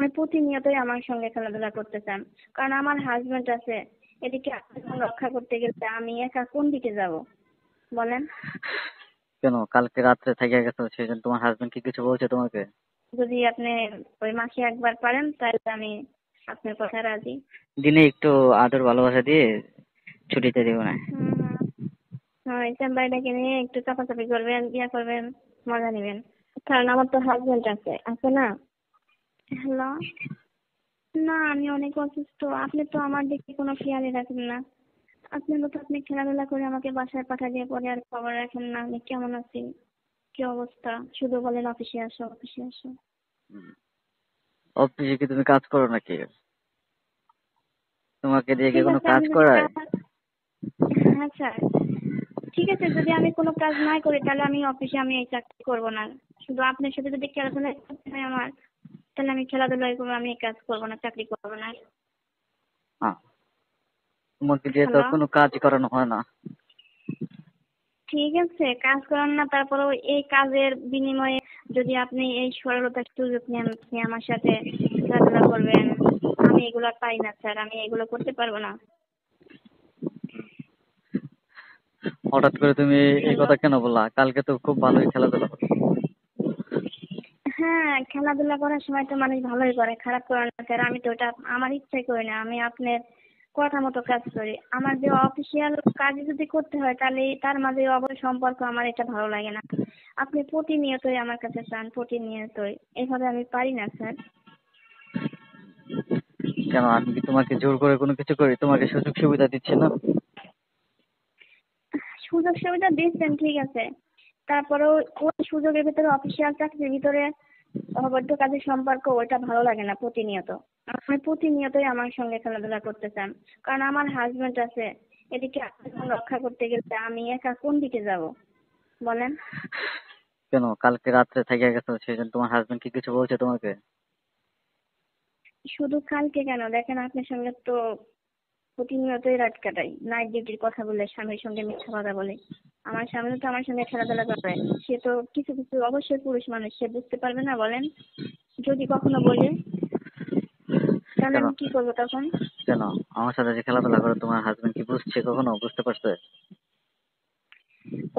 আপনি প্রতিনিয়তই আমার সঙ্গে খেলাধুলা করতে চান, কারণ আমার হাজবেন্ড আছে। এদিকে আপনাকে রক্ষা করতে গেলে আমি একা কোন দিকে যাব বলেন? কেন কালকে রাত্রে থেকে গেছো সেই জন্য তোমার হাজবেন্ড কি কিছু বলছে তোমাকে? যদি আপনি ওই মাসে একবার পারেন তাহলে আমি আপনার কথা রাজি। দিনে একটু আদর ভালোবাসা দিয়ে ছুটিতে দিব না? হুম। হ্যাঁ, চেম্বারটাকে নিয়ে একটু চাপাচাপি করবেন, ইয়া করবেন, মজা নেবেন। কারণ আমার তো হাজবেন্ড আছে, আছে না? হ্যালো। না, আমি অনেক অসুস্থ। আপনি তো আমার দিকে কোনো খেয়ালই রাখেন না। আপনার মতো আপনি খেলাধুলা করে আমাকে বাসায় পাঠিয়ে দিয়ে পরে আর খবর রাখেন না আমি কেমন আছি, কি অবস্থা। শুধু বলেন অফিসে আসো, অফিসে আসো। অফিসে কি তুমি কাজ করো নাকি? তোমাকে দিয়ে কি ঠিক কোনো আছে, কাজ আমি যদি করায়? কাজ, হ্যাঁ স্যার, ঠিক আছে, যদি আমি কোনো কাজ না করি তাহলে আমি অফিসে আমি এই চাকরি করবো না। শুধু আপনার সাথে যদি খেলাধুলা করতে হয় আমার, তাহলে আমি খেলাধুলাই করবো, আমি এই কাজ করবো না, চাকরি করবো না। হ্যাঁ, তোমাকে দিয়ে তো হ্যালো। কোনো কাজ করানো হয় না। ঠিক আছে, কাজ করেন না, তারপরেও এই কাজের বিনিময়ে যদি আপনি এই সরলতার সুযোগ নেন, আপনি আমার সাথে খেলাধুলা করবেন, আমি এগুলো পাই না স্যার, আমি এগুলো করতে পারবো না। হঠাৎ করে তুমি এই হ্যালো। কথা কেন বললা? কালকে তো খুব ভালোই খেলাধুলা করো। হ্যাঁ, খেলাধুলা করার সময় তো মানুষ ভালোই করে, খারাপ করে না স্যার। আমি তো ওটা আমার ইচ্ছাই করি না, আমি আপনার কথা মতো কাজ করি। আমার যে অফিসিয়াল কাজ যদি করতে হয় তাহলে তার মাঝে অবৈধ সম্পর্ক আমার এটা ভালো লাগে না। আপনি প্রতিনিয়তই আমার কাছে চান, প্রতিনিয়তই, এভাবে আমি পারি না স্যার। কেন আমি কি তোমাকে জোর করে কোনো কিছু করি? তোমাকে সুযোগ সুবিধা দিচ্ছি না? সুযোগ সুবিধা দিচ্ছেন ঠিক আছে, তারপরেও ওই সুযোগের ভিতরে অফিসিয়াল চাকরির ভিতরে অবৈধ কাজের সম্পর্ক ওইটা ভালো লাগে না প্রতিনিয়ত। আপনি প্রতিনিয়তই আমার সঙ্গে খেলাধুলা করতে চান, কারণ আমার হাজবেন্ড আছে। এদিকে আপনাকে রক্ষা করতে গেলে আমি একা কোন দিকে যাব বলেন? কেন কালকে রাত্রে থেকে গেছো সেই জন্য তোমার হাজবেন্ড কি কিছু বলছে তোমাকে? শুধু কালকে কেন, দেখেন আপনার সঙ্গে তো প্রতিনিয়তই রাত কাটাই, নাইট ডিউটির কথা বলে, স্বামীর সঙ্গে মিথ্যা কথা বলে। আমার স্বামী তো আমার সঙ্গে খেলাধুলা করে, সে তো কিছু কিছু অবশ্যই পুরুষ মানুষ, সে বুঝতে পারবে না বলেন? যদি কখনো বলে তাহলে কেন আমি কি করবো তখন? কেন আমার সাথে যে খেলাধুলা করো তোমার হাজবেন্ড কি বুঝছে, কখনো বুঝতে পারছে?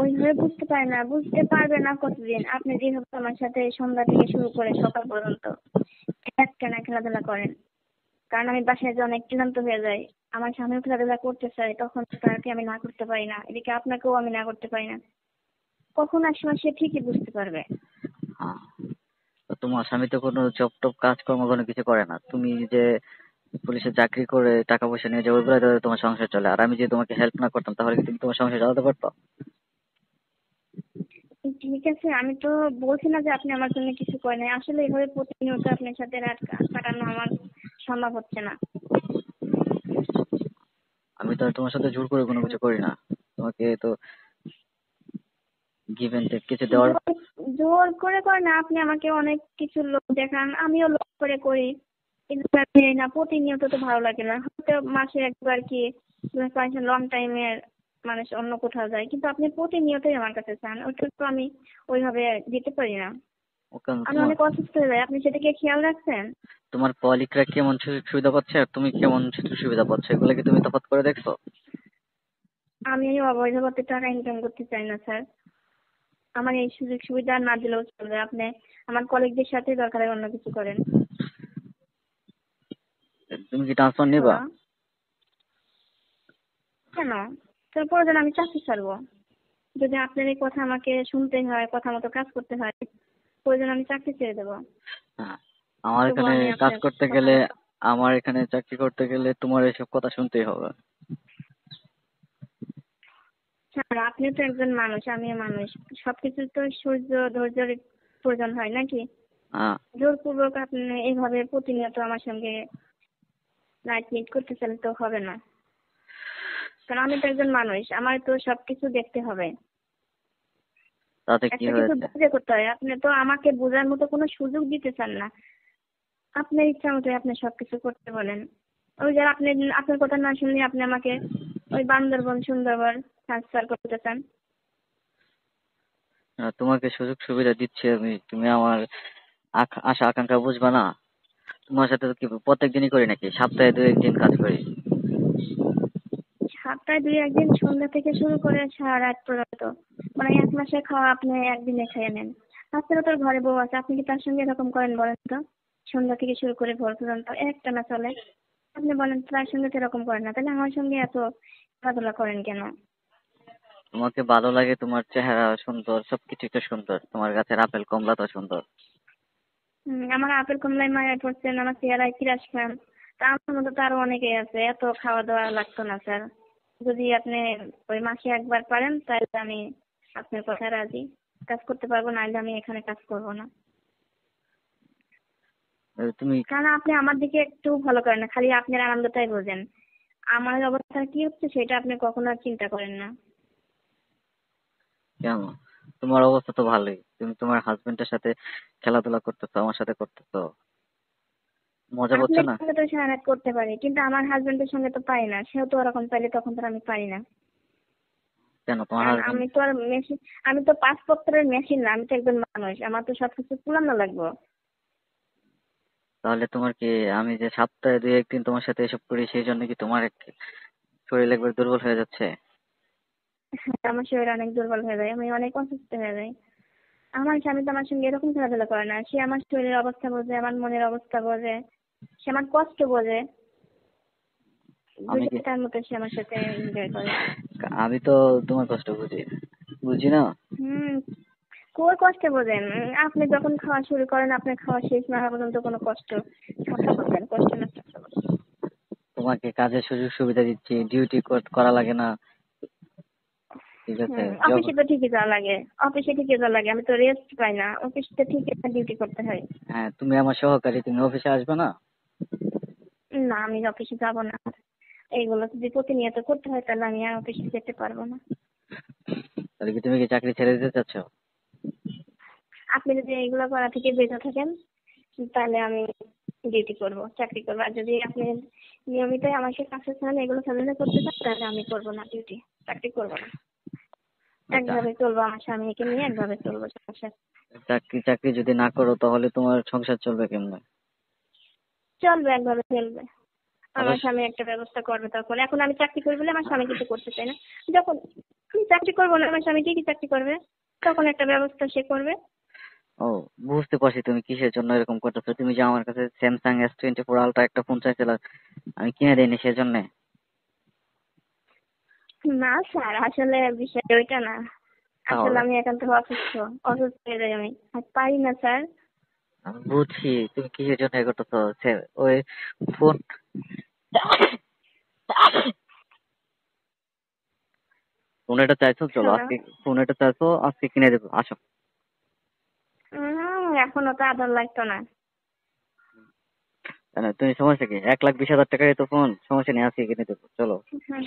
ওইভাবে বুঝতে পারে না, বুঝতে পারবে না কতদিন। আপনি যেভাবে আমার সাথে সন্ধ্যা থেকে শুরু করে সকাল পর্যন্ত একটানা খেলাধুলা করেন, কারণ আমি বাসায় যে অনেক ক্লান্ত হয়ে যাই। আমার স্বামীও খেলাধুলা করতে চাই, তখন তাকে আমি না করতে পারি না, এদিকে আপনাকেও আমি না করতে পারি না। কখন এক সময় সে ঠিকই বুঝতে পারবে। হ্যাঁ, তো তোমার স্বামী তো কোনো জব টব কাজকর্ম কোনো কিছু করে না। তুমি যে পুলিশে চাকরি করে টাকা পয়সা নিয়ে যে ওইগুলো দিয়ে তোমার সংসার চলে, আর আমি যদি তোমাকে হেল্প না করতাম তাহলে কি তুমি তোমার সংসার চালাতে পারতো? ঠিক আছে, আমি তো বলছি না যে আপনি আমার জন্য কিছু করেন নাই। আসলে এভাবে প্রতিনিয়ত আপনার সাথে রাত কাটানো আমার সম্ভব হচ্ছে না। আমি তো আর তোমার সাথে জোর করে কোনো কিছু করি না। তোমাকে তো গিভ এন্ড টেক কিছু দেওয়ার। জোর জোর করে করেন না, আপনি আমাকে অনেক কিছু লোক দেখান, আমিও লোক করে করি, কিন্তু আপনি না, প্রতিনিয়ত তো ভালো লাগে না। হয়তো মাসে একবার কি লং টাইমের মানুষ অন্য কোথাও যায়, কিন্তু আপনি প্রতিনিয়তই আমার কাছে চান, ওটা তো আমি ওইভাবে দিতে পারি না। ওকে, আমি তোমার অনেক অসুস্থ হয়ে যাই, আপনি সেটাকে খেয়াল রাখছেন? তোমার কলিগরা কেমন সুযোগ সুবিধা পাচ্ছে আর তুমি কেমন সুযোগ সুবিধা পাচ্ছ, এগুলো কি তুমি তফাৎ করে দেখছো? আমি এই অবৈধ পথে টাকা ইনকাম করতে চাই না স্যার। আমার এই সুযোগ সুবিধা না দিলেও চলবে, আপনি আমার কলিগদের সাথে দরকার হয় অন্য কিছু করেন। তুমি কি ট্রান্সফার নিবা? হ্যালো। কেন? তোর প্রয়োজন আমি চাকরি ছাড়বো? যদি আপনার এই কথা আমাকে শুনতে হয়, কথা মতো কাজ করতে হয়, প্রয়োজন আমি চাকরি ছেড়ে দেবো। হ্যাঁ, আমার তবু এখানে আমি কাজ আপনার করতে কথা গেলে, মতো। আমার এখানে চাকরি করতে গেলে তোমার এসব কথা শুনতেই হবে। স্যার, আপনি তো একজন মানুষ, আমিও মানুষ, সবকিছু তো ধৈর্যের প্রয়োজন হয় নাকি? হ্যাঁ, জোরপূর্বক আপনি এইভাবে প্রতিনিয়ত আমার সঙ্গে নাইট মিট করতে চাইলে তো হবে না, কারণ আমি তো একজন মানুষ, আমার তো সবকিছু দেখতে হবে। তাতে কি একটা কিছু হয়েছে? বুঝে করতে হয়, আপনি তো আমাকে বোঝার মতো কোনো সুযোগ দিতে চান না। আপনার ইচ্ছা মতোই আপনি সবকিছু করতে বলেন। ওই যে আপনি, আপনার কথা না শুনলে আপনি আমাকে ওই বান্দরবন সুন্দরবন ট্রান্সফার করতে চান। তোমাকে সুযোগ সুবিধা দিচ্ছি আমি, তুমি আমার আশা আকাঙ্ক্ষা বুঝবা না? তোমার সাথে তো কি প্রত্যেক দিনই করি নাকি? সপ্তাহে 2-1 দিন কাজ করি। সপ্তাহে 2-1 দিন সন্ধ্যা থেকে শুরু করে সারা রাত পর্যন্ত, মানে 1 মাসের খাওয়া আপনি একদিনে খেয়ে নেন। আপনারও তোর ঘরে বউ আছে, আপনি কি তার সঙ্গে এরকম করেন বলেন তো? সন্ধ্যা থেকে শুরু করে ভোর পর্যন্ত একটানা চলে। আপনি বলেন তো, তার সঙ্গে তো এরকম করেন না, তাহলে আমার সঙ্গে এত খেলাধুলা করেন কেন? তোমাকে ভালো লাগে, তোমার চেহারা সুন্দর, সবকিছুই তো সুন্দর, তোমার গাছের আপেল কমলা তো সুন্দর। আমার আপেল কমলায় মায়া পড়ছেন, আমার চেহারায় ক্রাশ খান। তা আমার মতো তো আরো অনেকেই আছে, এত খাওয়া দাওয়া লাগতো না স্যার। যদি আপনি ওই মাসে একবার পারেন তাহলে আমি আপনার কথা রাজি, কাজ করতে পারবো, নাহলে আমি এখানে কাজ করবো না। তুমি কারণ আপনি আমার দিকে একটু ভালো করেন না, খালি আপনার আনন্দটাই বোঝেন। আমার অবস্থা কি হচ্ছে সেটা আপনি কখনো আর চিন্তা করেন না। কেন? তোমার অবস্থা তো ভালোই, তুমি তোমার হাজবেন্ডের সাথে খেলাধুলা করতেছো, আমার সাথে করতেছো, মজা পাচ্ছ আপনার না? সঙ্গে তো সারা রাত করতে পারি, কিন্তু আমার হাজবেন্ডের সঙ্গে তো পারি না। সেও তো ওরকম পাইলে তখন তো আর আমি পারি না। কেন তোমার কারণ হাজবেন্ড? আমি তো আর মেশিন, আমি তো পাসপোর্টের মেশিন না, আমি তো একজন মানুষ, আমার তো সবকিছু পুরানো লাগবে। তাহলে তোমার কি, আমি যে সপ্তাহে 2-1 দিন তোমার সাথে এসব করি সেই জন্য কি তোমার শরীর একবার দুর্বল হয়ে যাচ্ছে? হ্যাঁ, আমার শরীর অনেক দুর্বল হয়ে যায়, আমি অনেক অসুস্থ হয়ে যাই। আমার স্বামী তো আমার সঙ্গে এরকম খেলাধুলা করে না, সে আমার শরীরের অবস্থা বোঝে, আমার মনের অবস্থা বোঝে, সে আমার কষ্ট বোঝে, আমি বুঝে কি, তার মতো সে আমার সাথে এনজয় করে। আমি তো তোমার কষ্ট বুঝি, বুঝি না? হুম। কোর কষ্টে বোঝেন? আপনি যখন খাওয়া শুরু করেন, আপনার খাওয়া শেষ না হওয়া পর্যন্ত কোনো কষ্ট ছাড়তে বলবেন, কষ্ট না ছাড়তে বলবেন। তোমাকে কাজের সুযোগ সুবিধা দিচ্ছি, ডিউটি করা লাগে না, ঠিক আছে? অফিসে তো ঠিকই যাওয়া লাগে, অফিসে ঠিকই যাওয়া লাগে, আমি তো রেস্ট পাই না, অফিসে ঠিকই ডিউটি করতে হয়। হ্যাঁ, তুমি আমার সহকারী, তুমি অফিসে আসবে না? না, আমি অফিসে যাব না। এইগুলো যদি প্রতিনিয়ত করতে হয় তাহলে আমি আর অফিসে যেতে পারবো না। তাহলে কি তুমি কি চাকরি ছেড়ে দিতে চাচ্ছ? আপনি যদি এইগুলো করা থেকে বেঁচে থাকেন তাহলে আমি ডিউটি করব, চাকরি করবো। আর যদি আপনি নিয়মিত আমাকে কাছে চান, এগুলো সামনে করতে চান, তাহলে আমি করবো না ডিউটি, চাকরি করবো না। আচ্ছা, একভাবে চলবো, আমার স্বামীকে নিয়ে একভাবে চলবো সংসার। চাকরি চাকরি যদি না করো তাহলে তোমার সংসার চলবে কেমনে? চলবে, একভাবে চলবে। আমার অবশ্য। স্বামী একটা ব্যবস্থা করবে তখন। এখন আমি চাকরি করবো বলে আমার স্বামী কিছু করতে চাই না। যখন আমি চাকরি করবো না, আমার স্বামী কি চাকরি করবে, তখন একটা ব্যবস্থা সে করবে। ও, বুঝতে পারছি তুমি কিসের জন্য এরকম করতেছো। তুমি যে আমার কাছে স্যামসাং S24 Ultra একটা ফোন চাইছিলে, আমি কিনে দিইনি সেজন্য? না স্যার, আসলে বিষয় ওইটা না। আসলে তাহলে আমি একান্ত অসুস্থ, অসুস্থ হয়ে যাই আমি, আর পারি না স্যার। আমি বুঝছি তুমি কিসের জন্য এ করতেছো। ওই ফোন ফোন এটা চাইছো, চলো হ্যালো। আজকে ফোন এটা চাইছো, আজকে কিনে দেবো, আসো। এখনো তো আদর লাগতো না। তাই না? তুমি সমস্যা কি, 1,20,000 টাকায় তো ফোন, সমস্যা নেই, আজকে কিনে দেবো, চলো। হুম,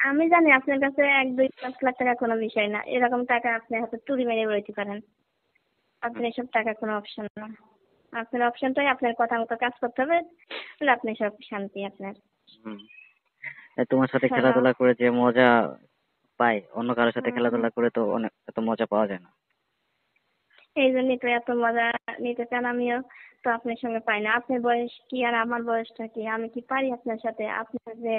আমি জানি আপনার কাছে 1-2-5 লাখ টাকা কোনো বিষয় না, এরকম টাকা আপনি হয়তো চুরি মেরে বেরোতে পারেন। আপনার এসব টাকা কোনো অপশন না। আপনার অপশনটাই আপনার কথা মতো কাজ করতে হবে, তাহলে আপনি সব শান্তি আপনার। হুম। তোমার সাথে হ্যালো। খেলাধুলা করে যে মজা পাই, অন্য কারোর সাথে হুম, খেলাধুলা করে তো অনেক এত মজা পাওয়া যায় না। এই জন্যই তো এত মজা নিতে চান, আমিও তো আপনার সঙ্গে পাই না। আপনার বয়স কি আর আমার বয়সটা কি, আমি কি পারি আপনার সাথে? আপনার যে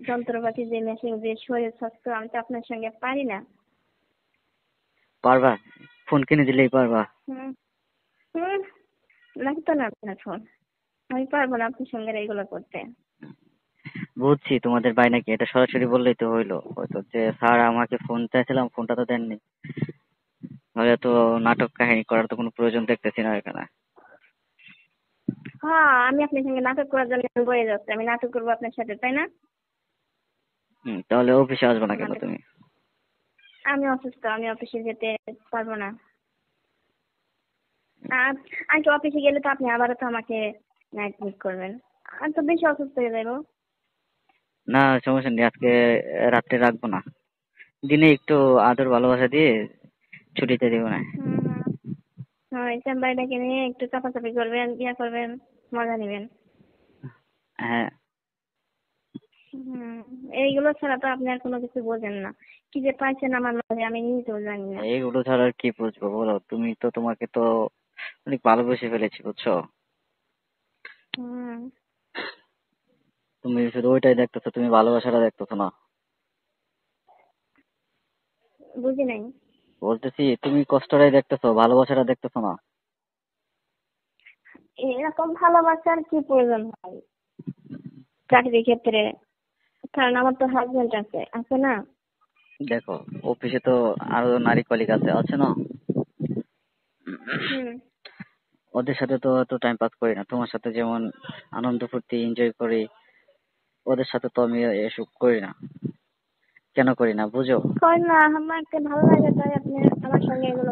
যন্ত্রপাতি, যে মেশিন, যে শরীর স্বাস্থ্য, আমি তো আপনার সঙ্গে পারি না। পারবা? ফোন কিনে দিলেই পারবা? হুম। হুম, লাগতো না আপনার ফোন, আমি পারবো না আপনার সঙ্গে এইগুলো করতে। বুঝছি তোমাদের বায়না কি, এটা সরাসরি বললেই তো হইলো, হয়তো যে স্যার আমাকে ফোন চাইছিলাম, ফোনটা তো দেননি। তাহলে তো নাটক কাহিনী করার তো কোনো প্রয়োজন দেখতেছি না এখানে। হ্যাঁ, আমি আপনার সঙ্গে নাটক করার জন্য বয়ে যাচ্ছি, আমি নাটক করবো আপনার সাথে, তাই না? তাহলে অফিসে আসবে না কেন নাটক, তুমি? আমি অসুস্থ, আমি অফিসে যেতে পারবো না। আর আমি তো অফিসে গেলে তো আপনি আবারও তো আমাকে নাইট মিট করবেন, আমি তো বেশি অসুস্থ হয়ে যাবো। না, সমস্যা নেই, আজকে রাত্রে রাখবো না, দিনে একটু আদর ভালোবাসা দিয়ে ছুটিতে দিব না। হুম। হয়, চেম্বারটাকে নিয়ে একটু চাপাচাপি করবেন, ইয়া করবেন, মজা নেবেন। হ্যাঁ। হুম। এইগুলো ছাড়া তো আপনি আর কোনো কিছু বোঝেন না। কি যে পাইছেন আমার মাঝে আমি নিজেও জানি না। এইগুলো ছাড়া আর কি বুঝবো বলো, তুমি তো, তোমাকে তো অনেক ভালোবেসে ফেলেছি, বুঝছো? হুম, তুমি শুধু ওইটাই দেখতেছো, তুমি ভালোবাসাটা দেখতেছো না। বুঝি নাই। বলতেছি তুমি কষ্টটাই দেখতেছো, ভালোবাসাটা দেখতেছো না। এরকম ভালোবাসার কি প্রয়োজন হয় চাকরির ক্ষেত্রে? কারণ আমার তো হাজবেন্ড আছে, আছে না? দেখো, অফিসে তো আরো নারী কলিগ আছে, আছে না? হুম। ওদের সাথে তো এত টাইম পাস করি না, তোমার সাথে যেমন আনন্দ ফুর্তি এনজয় করি, ওদের সাথে তো আমি এসব করি না। কেন করি না বুঝো? করেন না, আমাকে ভালো লাগে তাই আপনি আমার সঙ্গে এগুলো